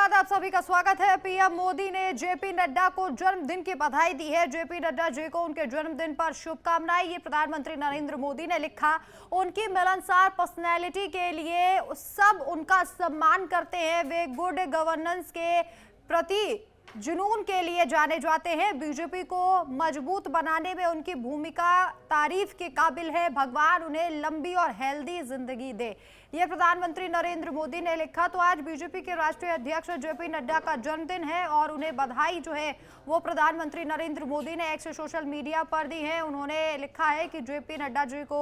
बाद आप सभी का स्वागत है। पीएम मोदी ने जेपी नड्डा को जन्मदिन की बधाई दी है। जेपी नड्डा जी को उनके जन्मदिन पर शुभकामनाएं। ये प्रधानमंत्री नरेंद्र मोदी ने लिखा। उनकी मिलनसार पर्सनैलिटी के लिए सब उनका सम्मान करते हैं। वे गुड गवर्नेंस के प्रति जुनून के लिए जाने जाते हैं। बीजेपी को मजबूत बनाने में उनकी भूमिका तारीफ के काबिल है। भगवान उन्हें लंबी और हेल्दी जिंदगी दे। ये प्रधानमंत्री नरेंद्र मोदी ने लिखा। तो आज बीजेपी के राष्ट्रीय अध्यक्ष जेपी नड्डा का जन्मदिन है और उन्हें बधाई जो है वो प्रधानमंत्री नरेंद्र मोदी ने एक्स सोशल मीडिया पर दी है। उन्होंने लिखा है कि जेपी नड्डा जी को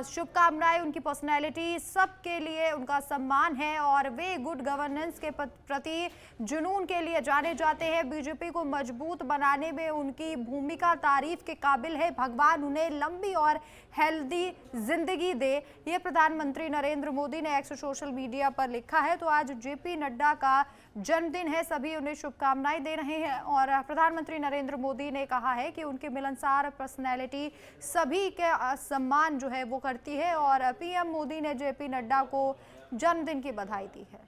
शुभकामनाएं। उनकी पर्सनैलिटी सबके लिए उनका सम्मान है और वे गुड गवर्नेंस के प्रति जुनून के लिए जाने जाते हैं। बीजेपी को मजबूत बनाने में उनकी भूमिका तारीफ के काबिल है। भगवान उन्हें लंबी और हेल्दी जिंदगी दे। ये प्रधानमंत्री नरेंद्र मोदी ने एक्स सोशल मीडिया पर लिखा है। तो आज जेपी नड्डा का जन्मदिन है। सभी उन्हें शुभकामनाएं दे रहे हैं और प्रधानमंत्री नरेंद्र मोदी ने कहा है कि उनकी मिलनसार पर्सनैलिटी सभी के सम्मान जो है वो करती है और पीएम मोदी ने जेपी नड्डा को जन्मदिन की बधाई दी है।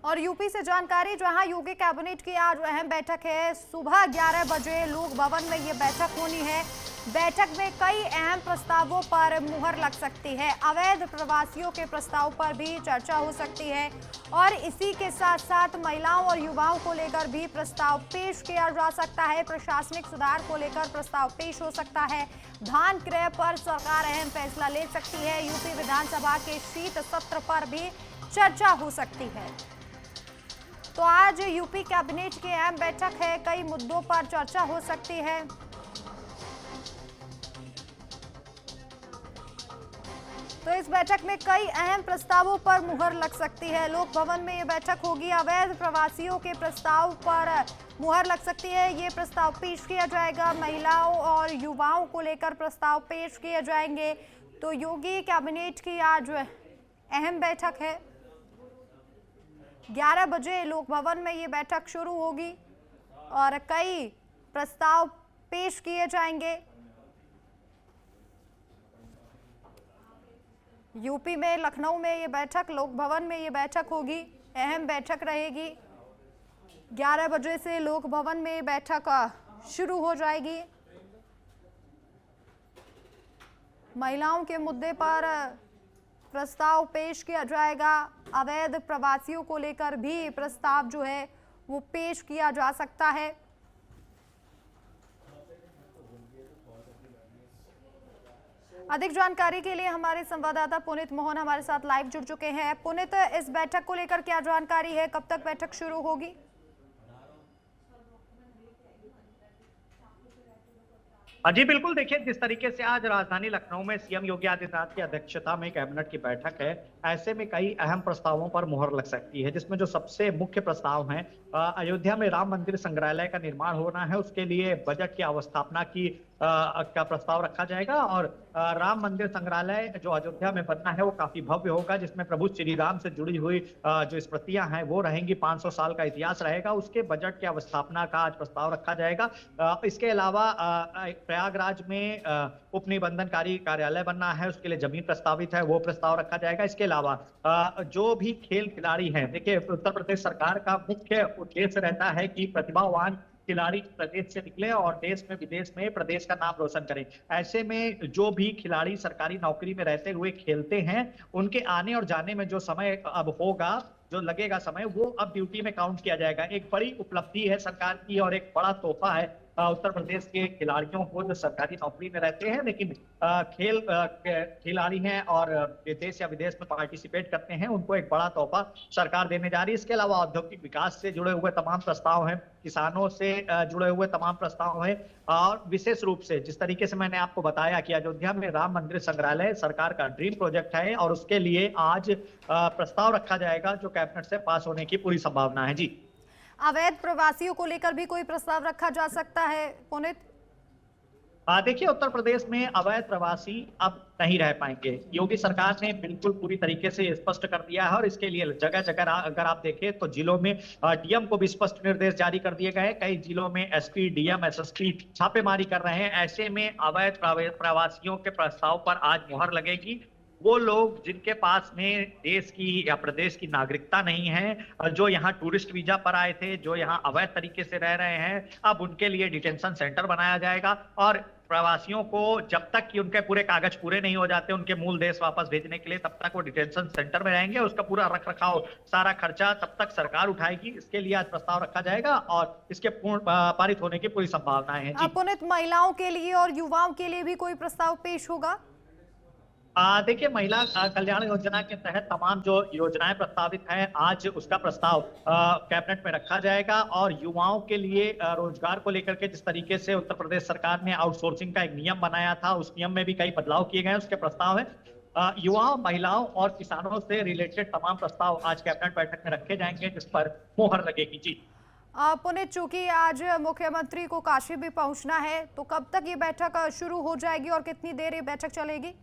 और यूपी से जानकारी, जहां योगी कैबिनेट की आज अहम बैठक है। सुबह 11 बजे लोक भवन में ये बैठक होनी है। बैठक में कई अहम प्रस्तावों पर मुहर लग सकती है। अवैध प्रवासियों के प्रस्ताव पर भी चर्चा हो सकती है और इसी के साथ साथ महिलाओं और युवाओं को लेकर भी प्रस्ताव पेश किया जा सकता है। प्रशासनिक सुधार को लेकर प्रस्ताव पेश हो सकता है। धान क्रय पर सरकार अहम फैसला ले सकती है। यूपी विधानसभा के शीत सत्र पर भी चर्चा हो सकती है। तो आज यूपी कैबिनेट की अहम बैठक है। कई मुद्दों पर चर्चा हो सकती है। तो इस बैठक में कई अहम प्रस्तावों पर मुहर लग सकती है। लोक भवन में ये बैठक होगी। अवैध प्रवासियों के प्रस्ताव पर मुहर लग सकती है। ये प्रस्ताव पेश किया जाएगा। महिलाओं और युवाओं को लेकर प्रस्ताव पेश किए जाएंगे। तो योगी कैबिनेट की आज अहम बैठक है। 11 बजे लोक भवन में ये बैठक शुरू होगी और कई प्रस्ताव पेश किए जाएंगे। यूपी में लखनऊ में ये बैठक, लोक भवन में ये बैठक होगी। अहम बैठक रहेगी। 11 बजे से लोक भवन में ये बैठक शुरू हो जाएगी। महिलाओं के मुद्दे पर प्रस्ताव पेश किया जाएगा। अवैध प्रवासियों को लेकर भी प्रस्ताव जो है वो पेश किया जा सकता है। अधिक जानकारी के लिए हमारे संवाददाता पुनीत मोहन हमारे साथ लाइव जुड़ चुके हैं। पुनीत, इस बैठक को लेकर क्या जानकारी है? कब तक बैठक शुरू होगी? जी बिल्कुल, देखिए जिस तरीके से आज राजधानी लखनऊ में सीएम योगी आदित्यनाथ की अध्यक्षता में कैबिनेट की बैठक है, ऐसे में कई अहम प्रस्तावों पर मुहर लग सकती है, जिसमें जो सबसे मुख्य प्रस्ताव है अयोध्या में राम मंदिर संग्रहालय का निर्माण होना है। उसके लिए बजट की अवस्थापना का प्रस्ताव रखा जाएगा और राम मंदिर संग्रहालय जो अयोध्या में बनना है वो काफी भव्य होगा, जिसमें प्रभु श्री राम से जुड़ी हुई जो स्मृतियां हैं वो रहेंगी। 500 साल का इतिहास रहेगा। उसके बजट की अवस्थापना का आज प्रस्ताव रखा जाएगा। इसके अलावा प्रयागराज में उप निबंधनकारी कार्यालय बनना है, उसके लिए जमीन प्रस्तावित है, वो प्रस्ताव रखा जाएगा। इसके अलावा जो भी खेल खिलाड़ी हैं, देखिए उत्तर प्रदेश सरकार का मुख्य उद्देश्य रहता है कि प्रतिभावान खिलाड़ी प्रदेश से निकले और देश में विदेश में प्रदेश का नाम रोशन करें। ऐसे में जो भी खिलाड़ी सरकारी नौकरी में रहते हुए खेलते हैं, उनके आने और जाने में जो समय अब होगा, जो लगेगा समय, वो अब ड्यूटी में काउंट किया जाएगा। एक बड़ी उपलब्धि है सरकार की और एक बड़ा तोहफा है उत्तर प्रदेश के खिलाड़ियों को जो सरकारी नौकरी में रहते हैं लेकिन खेल खिलाड़ी हैं और देश या विदेश में पार्टिसिपेट करते हैं, उनको एक बड़ा तोहफा सरकार देने जा रही है। इसके अलावा औद्योगिक विकास से जुड़े हुए तमाम प्रस्ताव हैं, किसानों से जुड़े हुए तमाम प्रस्ताव हैं और विशेष रूप से जिस तरीके से मैंने आपको बताया कि अयोध्या में राम मंदिर संग्रहालय सरकार का ड्रीम प्रोजेक्ट है और उसके लिए आज प्रस्ताव रखा जाएगा जो कैबिनेट से पास होने की पूरी संभावना है। जी, अवैध प्रवासियों को लेकर भी कोई प्रस्ताव रखा जा सकता है पुनीत? देखिए उत्तर प्रदेश में अवैध प्रवासी अब नहीं रह पाएंगे। योगी सरकार ने बिल्कुल पूरी तरीके से स्पष्ट कर दिया है और इसके लिए जगह जगह अगर आप देखें तो जिलों में डीएम को भी स्पष्ट निर्देश जारी कर दिए गए। कई जिलों में एसपी, डीएम, एसएसपी छापेमारी कर रहे हैं। ऐसे में अवैध प्रवासियों के प्रस्ताव पर आज मुहर लगेगी वो लोग जिनके पास में देश की या प्रदेश की नागरिकता नहीं है, और जो यहाँ टूरिस्ट वीजा पर आए थे, जो यहाँ अवैध तरीके से रह रहे हैं, अब उनके लिए डिटेंशन सेंटर बनाया जाएगा। और प्रवासियों को जब तक कि उनके पूरे कागज पूरे नहीं हो जाते उनके मूल देश वापस भेजने के लिए, तब तक वो डिटेंशन सेंटर में रहेंगे। उसका पूरा रख रखाव, सारा खर्चा तब तक सरकार उठाएगी। इसके लिए आज प्रस्ताव रखा जाएगा और इसके पूर्ण पारित होने की पूरी संभावनाएं हैं। जी पुनीत, महिलाओं के लिए और युवाओं के लिए भी कोई प्रस्ताव पेश होगा? देखिए, महिला कल्याण योजना के तहत तमाम जो योजनाएं प्रस्तावित हैं, आज उसका प्रस्ताव कैबिनेट में रखा जाएगा। और युवाओं के लिए रोजगार को लेकर के जिस तरीके से उत्तर प्रदेश सरकार ने आउटसोर्सिंग का एक नियम बनाया था, उस नियम में भी कई बदलाव किए गए, उसके प्रस्ताव है। युवाओं, महिलाओं और किसानों से रिलेटेड तमाम प्रस्ताव आज कैबिनेट बैठक में रखे जाएंगे, जिस पर मुहर लगेगी। जी पुनीत, चूंकि आज मुख्यमंत्री को काशी भी पहुंचना है, तो कब तक ये बैठक शुरू हो जाएगी और कितनी देर ये बैठक चलेगी?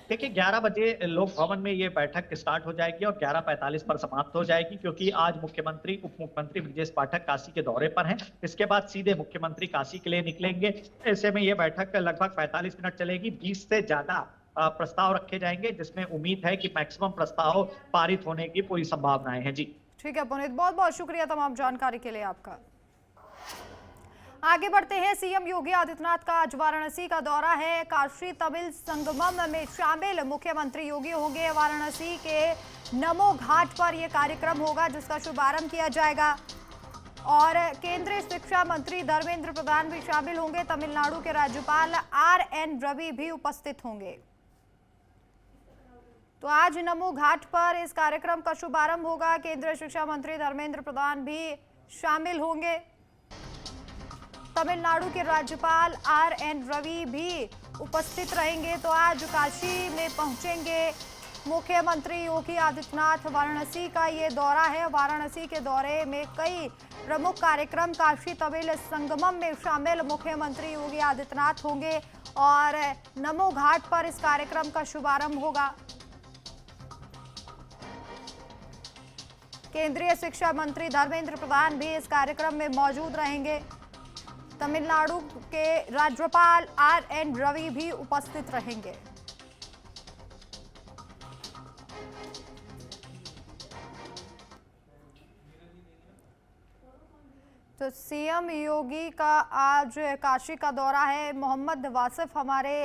देखिए, 11 बजे लोक भवन में ये बैठक स्टार्ट हो जाएगी और 11:45 पर समाप्त हो जाएगी, क्योंकि आज मुख्यमंत्री, उप मुख्यमंत्री ब्रजेश पाठक काशी के दौरे पर हैं। इसके बाद सीधे मुख्यमंत्री काशी के लिए निकलेंगे। ऐसे में ये बैठक लगभग 45 मिनट चलेगी। 20 से ज्यादा प्रस्ताव रखे जाएंगे, जिसमें उम्मीद है कि मैक्सिमम प्रस्ताव पारित होने की पूरी संभावनाएं हैं। जी ठीक है पुनीत, बहुत बहुत शुक्रिया तमाम जानकारी के लिए आपका। आगे बढ़ते हैं। सीएम योगी आदित्यनाथ का आज वाराणसी का दौरा है। काशी तमिल संगमम में शामिल मुख्यमंत्री योगी होंगे। वाराणसी के नमो घाट पर यह कार्यक्रम होगा, जिसका शुभारंभ किया जाएगा। और केंद्रीय शिक्षा मंत्री धर्मेंद्र प्रधान भी शामिल होंगे। तमिलनाडु के राज्यपाल RN रवि भी उपस्थित होंगे। तो आज नमो घाट पर इस कार्यक्रम का शुभारंभ होगा। केंद्रीय शिक्षा मंत्री धर्मेंद्र प्रधान भी शामिल होंगे। तमिलनाडु के राज्यपाल RN रवि भी उपस्थित रहेंगे। तो आज काशी में पहुंचेंगे मुख्यमंत्री योगी आदित्यनाथ। वाराणसी का ये दौरा है। वाराणसी के दौरे में कई प्रमुख कार्यक्रम काशी तमिल संगमम में शामिल मुख्यमंत्री योगी आदित्यनाथ होंगे और नमो घाट पर इस कार्यक्रम का शुभारंभ होगा। केंद्रीय शिक्षा मंत्री धर्मेंद्र प्रधान भी इस कार्यक्रम में मौजूद रहेंगे। तमिलनाडु के राज्यपाल RN रवि भी उपस्थित रहेंगे। तो सीएम योगी का आज काशी का दौरा है। मोहम्मद वासिफ हमारे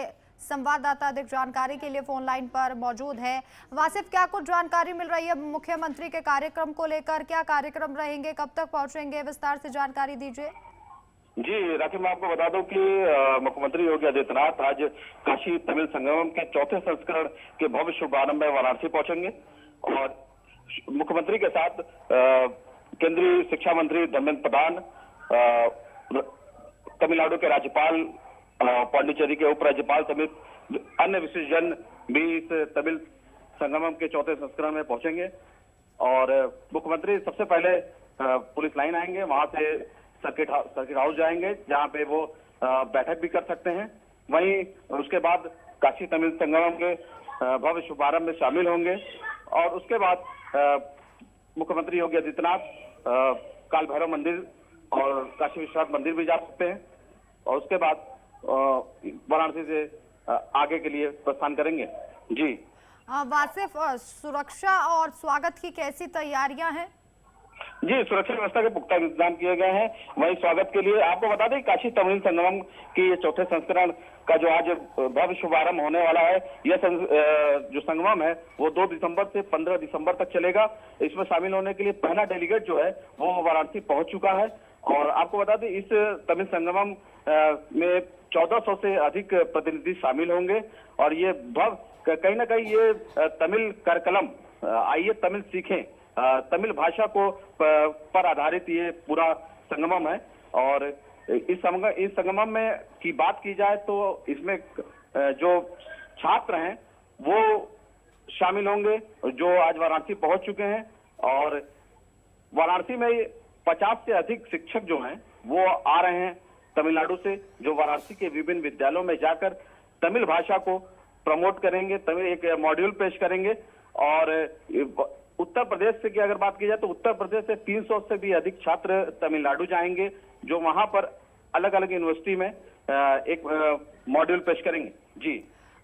संवाददाता अधिक जानकारी के लिए फोन लाइन पर मौजूद है। वासिफ, क्या कुछ जानकारी मिल रही है मुख्यमंत्री के कार्यक्रम को लेकर? क्या कार्यक्रम रहेंगे, कब तक पहुंचेंगे, विस्तार से जानकारी दीजिए। जी राखी, मैं आपको बता दूं कि मुख्यमंत्री योगी आदित्यनाथ आज काशी तमिल संगमम के चौथे संस्करण के भव्य शुभारंभ में वाराणसी पहुंचेंगे और मुख्यमंत्री के साथ केंद्रीय शिक्षा मंत्री धर्मेंद्र प्रधान, तमिलनाडु के राज्यपाल, पांडिचेरी के उपराज्यपाल समेत अन्य विशिष्टजन भी इस तमिल संगमम के चौथे संस्करण में पहुंचेंगे। और मुख्यमंत्री सबसे पहले पुलिस लाइन आएंगे, वहां से सर्किट हाउस जाएंगे, जहां पे वो बैठक भी कर सकते हैं। वहीं उसके बाद काशी तमिल संगमम के भव्य शुभारंभ में शामिल होंगे और उसके बाद मुख्यमंत्री योगी आदित्यनाथ काल भैरव मंदिर और काशी विश्वनाथ मंदिर भी जा सकते हैं और उसके बाद वाराणसी से आगे के लिए प्रस्थान करेंगे। जी वासिफ, सुरक्षा और स्वागत की कैसी तैयारियां हैं? जी, सुरक्षा व्यवस्था के पुख्ता इंतजाम किए गए हैं। वहीं स्वागत के लिए आपको बता दें, काशी तमिल संगमम की ये चौथे संस्करण का जो आज भव्य शुभारंभ होने वाला है, यह जो संगमम है वो 2 दिसंबर से 15 दिसंबर तक चलेगा। इसमें शामिल होने के लिए पहला डेलीगेट जो है वो वाराणसी पहुंच चुका है। और आपको बता दें, इस तमिल संगमम में 1400 से अधिक प्रतिनिधि शामिल होंगे और ये भव्य कहीं ना कहीं ये तमिल करकलम, आइए तमिल सीखें, तमिल भाषा को पर आधारित ये पूरा संगमम है। और इस संगमम में की बात की जाए तो इसमें जो छात्र हैं वो शामिल होंगे जो आज वाराणसी पहुंच चुके हैं। और वाराणसी में 50 से अधिक शिक्षक जो हैं वो आ रहे हैं तमिलनाडु से, जो वाराणसी के विभिन्न विद्यालयों में जाकर तमिल भाषा को प्रमोट करेंगे, तमिल एक मॉड्यूल पेश करेंगे। और उत्तर प्रदेश से की अगर बात की जाए तो उत्तर प्रदेश से 300 से भी अधिक छात्र तमिलनाडु जाएंगे, जो वहां पर अलग अलग यूनिवर्सिटी में एक मॉड्यूल पेश करेंगे। जी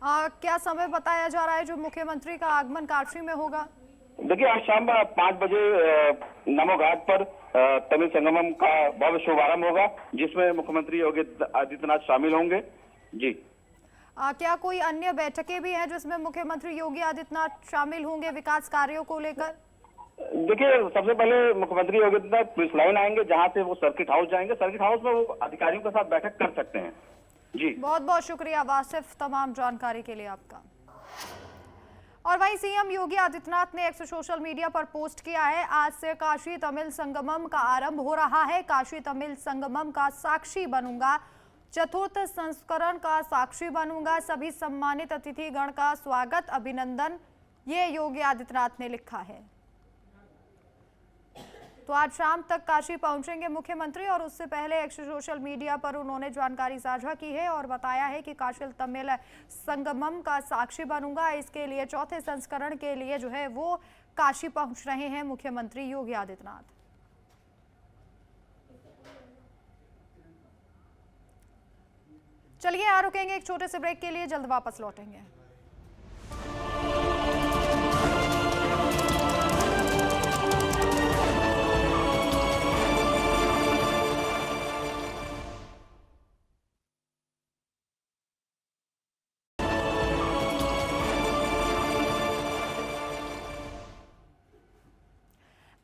क्या समय बताया जा रहा है जो मुख्यमंत्री का आगमन काशी में होगा? देखिए, आज शाम 5 बजे नमो घाट पर तमिल संगमम का भव्य शुभारंभ होगा, जिसमें मुख्यमंत्री योगी आदित्यनाथ शामिल होंगे। जी। क्या कोई अन्य बैठकें भी हैं जिसमें मुख्यमंत्री योगी आदित्यनाथ शामिल होंगे विकास कार्यों को लेकर? देखिए, सबसे पहले मुख्यमंत्री योगी आदित्यनाथ पुलिस लाइन आएंगे, जहां से वो सर्किट हाउस जाएंगे। सर्किट हाउस में वो अधिकारियों के साथ बैठक कर सकते हैं। जी, बहुत बहुत शुक्रिया वासिफ, तमाम जानकारी के लिए आपका। और वहीं सीएम योगी आदित्यनाथ ने एक्स सोशल मीडिया पर पोस्ट किया है, आज से काशी तमिल संगमम का आरंभ हो रहा है। काशी तमिल संगमम का साक्षी बनूंगा, चतुर्थ संस्करण का साक्षी बनूंगा, सभी सम्मानित अतिथिगण का स्वागत अभिनंदन, ये योगी आदित्यनाथ ने लिखा है। तो आज शाम तक काशी पहुंचेंगे मुख्यमंत्री और उससे पहले एक्स सोशल मीडिया पर उन्होंने जानकारी साझा की है और बताया है कि काशी तमिल संगमम का साक्षी बनूंगा। इसके लिए चौथे संस्करण के लिए जो है वो काशी पहुंच रहे हैं मुख्यमंत्री योगी आदित्यनाथ। चलिए यहाँ रुकेंगे एक छोटे से ब्रेक के लिए, जल्द वापस लौटेंगे।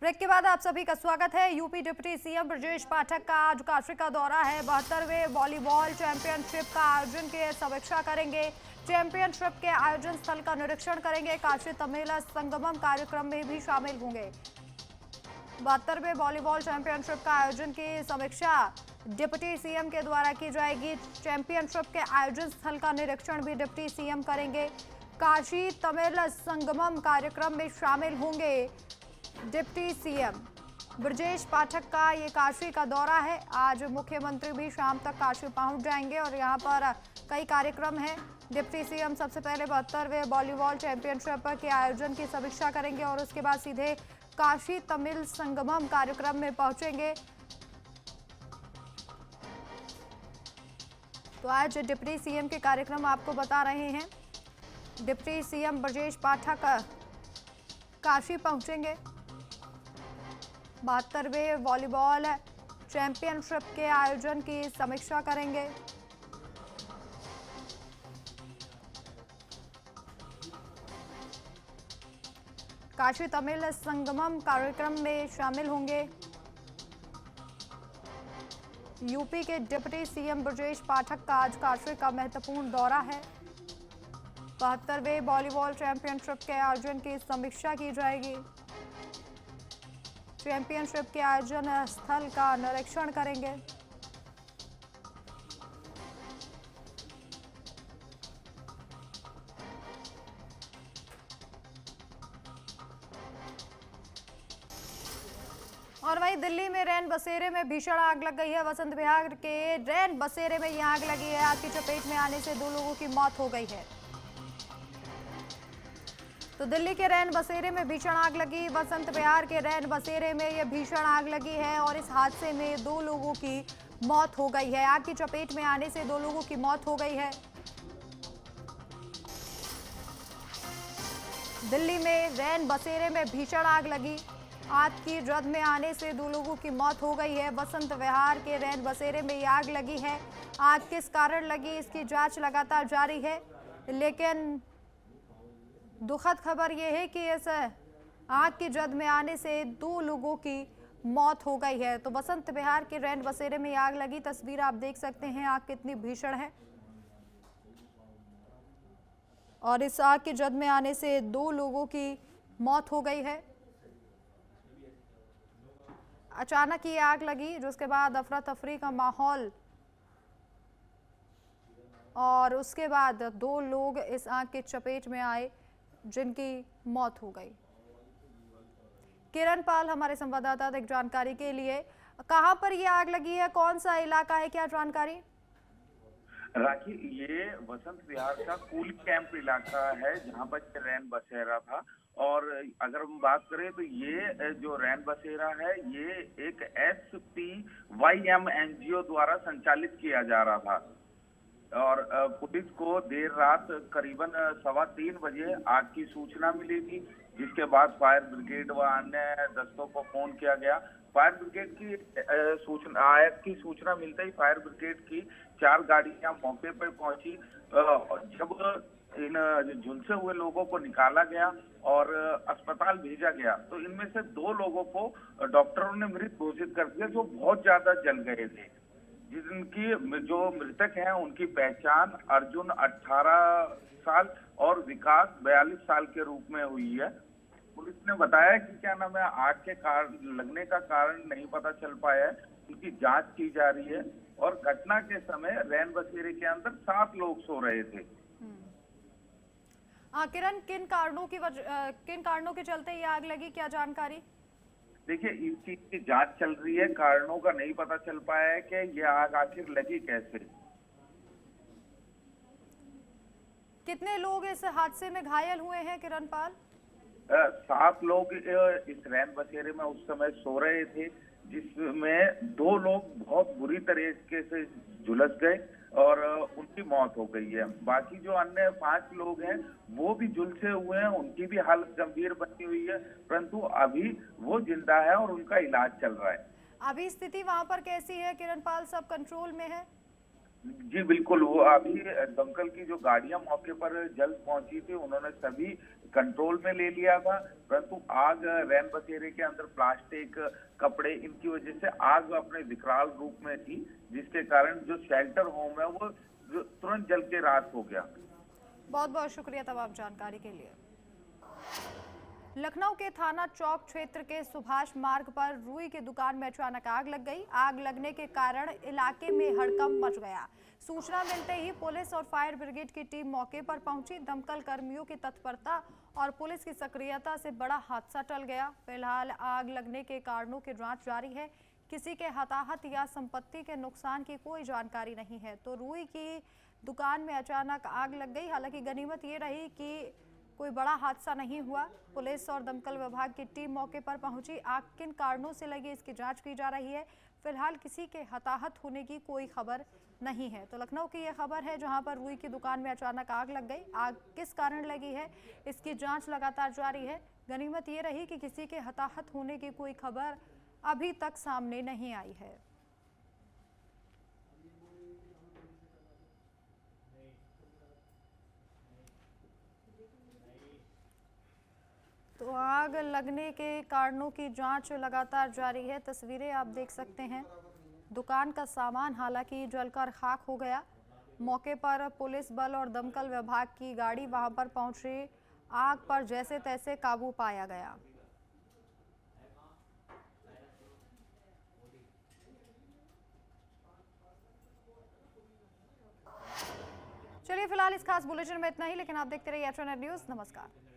ब्रेक के बाद आप सभी का स्वागत है। UP deputy CM Brajesh Pathak का आज काशी का दौरा है। 72वें वॉलीबॉल चैंपियनशिप का आयोजन की समीक्षा करेंगे, चैंपियनशिप के आयोजन स्थल का निरीक्षण करेंगे, काशी तमिल संगमम कार्यक्रम में भी शामिल होंगे। 72वें वॉलीबॉल चैंपियनशिप का आयोजन की समीक्षा डिप्टी सीएम के द्वारा की जाएगी। चैंपियनशिप के आयोजन स्थल का निरीक्षण भी डिप्टी सीएम करेंगे। काशी तमिल संगमम कार्यक्रम में शामिल होंगे डिप्टी सीएम ब्रजेश पाठक का ये काशी का दौरा है। आज मुख्यमंत्री भी शाम तक काशी पहुंच जाएंगे और यहां पर कई कार्यक्रम हैं। डिप्टी सीएम सबसे पहले 72वें वॉलीबॉल चैंपियनशिप के आयोजन की समीक्षा करेंगे और उसके बाद सीधे काशी तमिल संगमम कार्यक्रम में पहुंचेंगे। तो आज डिप्टी सीएम के कार्यक्रम आपको बता रहे हैं। डिप्टी सीएम ब्रजेश पाठक काशी पहुंचेंगे, 72वें वॉलीबॉल चैंपियनशिप के आयोजन की समीक्षा करेंगे। काशी तमिल संगमम कार्यक्रम में शामिल होंगे। यूपी के डिप्टी सीएम ब्रजेश पाठक का आज काशी का महत्वपूर्ण दौरा है। 72वें वॉलीबॉल चैंपियनशिप के आयोजन की समीक्षा की जाएगी। चैंपियनशिप के आयोजन स्थल का निरीक्षण करेंगे। और वहीं दिल्ली में रैन बसेरे में भीषण आग लग गई है। वसंत विहार के रैन बसेरे में यह आग लगी है। आग की चपेट में आने से 2 लोगों की मौत हो गई है। तो दिल्ली के रैन बसेरे में भीषण आग लगी। वसंत विहार के रैन बसेरे में यह भीषण आग लगी है और इस हादसे में 2 लोगों की मौत हो गई है। आग की चपेट में आने से 2 लोगों की मौत हो गई है। दिल्ली में रैन बसेरे में भीषण आग लगी। आग की जद में आने से 2 लोगों की मौत हो गई है। वसंत विहार के रैन बसेरे में यह आग लगी है। आग किस कारण लगी इसकी जांच लगातार जारी है, लेकिन दुखद खबर यह है कि इस आग की जद में आने से 2 लोगों की मौत हो गई है। तो वसंत विहार के रैन बसेरे में आग लगी। तस्वीर आप देख सकते हैं आग कितनी भीषण है और इस आग की जद में आने से 2 लोगों की मौत हो गई है। अचानक ये आग लगी जिसके बाद अफरा तफरी का माहौल और उसके बाद 2 लोग इस आग की चपेट में आए जिनकी मौत हो गई। किरण पाल हमारे संवाददाता एक जानकारी के लिए, कहां पर ये आग लगी है, कौन सा इलाका है, क्या जानकारी? राखी, ये वसंत विहार का कूल कैंप इलाका है जहां पर रैन बसेरा था। और अगर हम बात करें तो ये जो रैन बसेरा है ये एक SPYM NGO द्वारा संचालित किया जा रहा था। और पुलिस को देर रात करीबन 2:15 बजे आग की सूचना मिली थी, जिसके बाद फायर ब्रिगेड व अन्य दस्तों को फोन किया गया। फायर ब्रिगेड की आग की सूचना मिलते ही फायर ब्रिगेड की 4 गाड़ियां मौके पर पहुंची। जब इन झुलसे हुए लोगों को निकाला गया और अस्पताल भेजा गया तो इनमें से 2 लोगों को डॉक्टरों ने मृत घोषित कर दिया, जो बहुत ज्यादा जल गए थे। जिनकी जो मृतक हैं उनकी पहचान अर्जुन 18 साल और विकास 42 साल के रूप में हुई है। पुलिस ने बताया कि क्या नाम है, आग के कारण लगने का कारण नहीं पता चल पाया है, उनकी जांच की जा रही है। और घटना के समय रैन बसेरे के अंदर 7 लोग सो रहे थे। किरण, किन कारणों के चलते ये आग लगी, क्या जानकारी? देखिए, इस चीज की जांच चल रही है, कारणों का नहीं पता चल पाया है कि ये आग आखिर लगी कैसे। कितने लोग इस हादसे में घायल हुए हैं किरण पाल? 7 लोग इस रैन बसेरे में उस समय सो रहे थे, जिसमें 2 लोग बहुत बुरी तरीके से झुलस गए और उनकी मौत हो गई है। बाकी जो अन्य 5 लोग हैं वो भी झुलसे हुए हैं, उनकी भी हालत गंभीर बनी हुई है, परंतु अभी वो जिंदा है और उनका इलाज चल रहा है। अभी स्थिति वहां पर कैसी है किरण पाल, सब कंट्रोल में है? जी बिल्कुल, वो अभी दमकल की जो गाड़ियां मौके पर जल्द पहुंची थी उन्होंने सभी कंट्रोल में ले लिया था, परंतु आग रैन बसेरे के अंदर प्लास्टिक, कपड़े, इनकी वजह से आग अपने विकराल रूप में थी, जिसके कारण जो शेल्टर होम है वो तुरंत जल के राख हो गया। बहुत बहुत शुक्रिया तमाम जानकारी के लिए। लखनऊ के थाना चौक क्षेत्र के सुभाष मार्ग पर रुई की दुकान में अचानक आग लग गई। आग लगने के कारण इलाके में हड़कंप मच गया। सूचना मिलते ही पुलिस और फायर ब्रिगेड की टीम मौके पर पहुंची। दमकल कर्मियों की तत्परता और पुलिस की सक्रियता से बड़ा हादसा टल गया। फिलहाल आग लगने के कारणों की जांच जारी है। किसी के हताहत या संपत्ति के नुकसान की कोई जानकारी नहीं है। तो रुई की दुकान में अचानक आग लग गई। हालांकि गनीमत ये रही कि कोई बड़ा हादसा नहीं हुआ। पुलिस और दमकल विभाग की टीम मौके पर पहुंची। आग किन कारणों से लगी इसकी जांच की जा रही है। फिलहाल किसी के हताहत होने की कोई खबर नहीं है। तो लखनऊ की यह खबर है जहां पर रुई की दुकान में अचानक आग लग गई। आग किस कारण लगी है इसकी जांच लगातार जारी है। गनीमत ये रही कि किसी के हताहत होने की कोई खबर अभी तक सामने नहीं आई है। तो आग लगने के कारणों की जांच लगातार जारी है। तस्वीरें आप देख सकते हैं। दुकान का सामान हालांकि जलकर खाक हो गया। मौके पर पुलिस बल और दमकल विभाग की गाड़ी वहां पर पहुंची। आग पर जैसे तैसे काबू पाया गया। चलिए, फिलहाल इस खास बुलेटिन में इतना ही, लेकिन आप देखते रहिए एचएनएड न्यूज़। नमस्कार।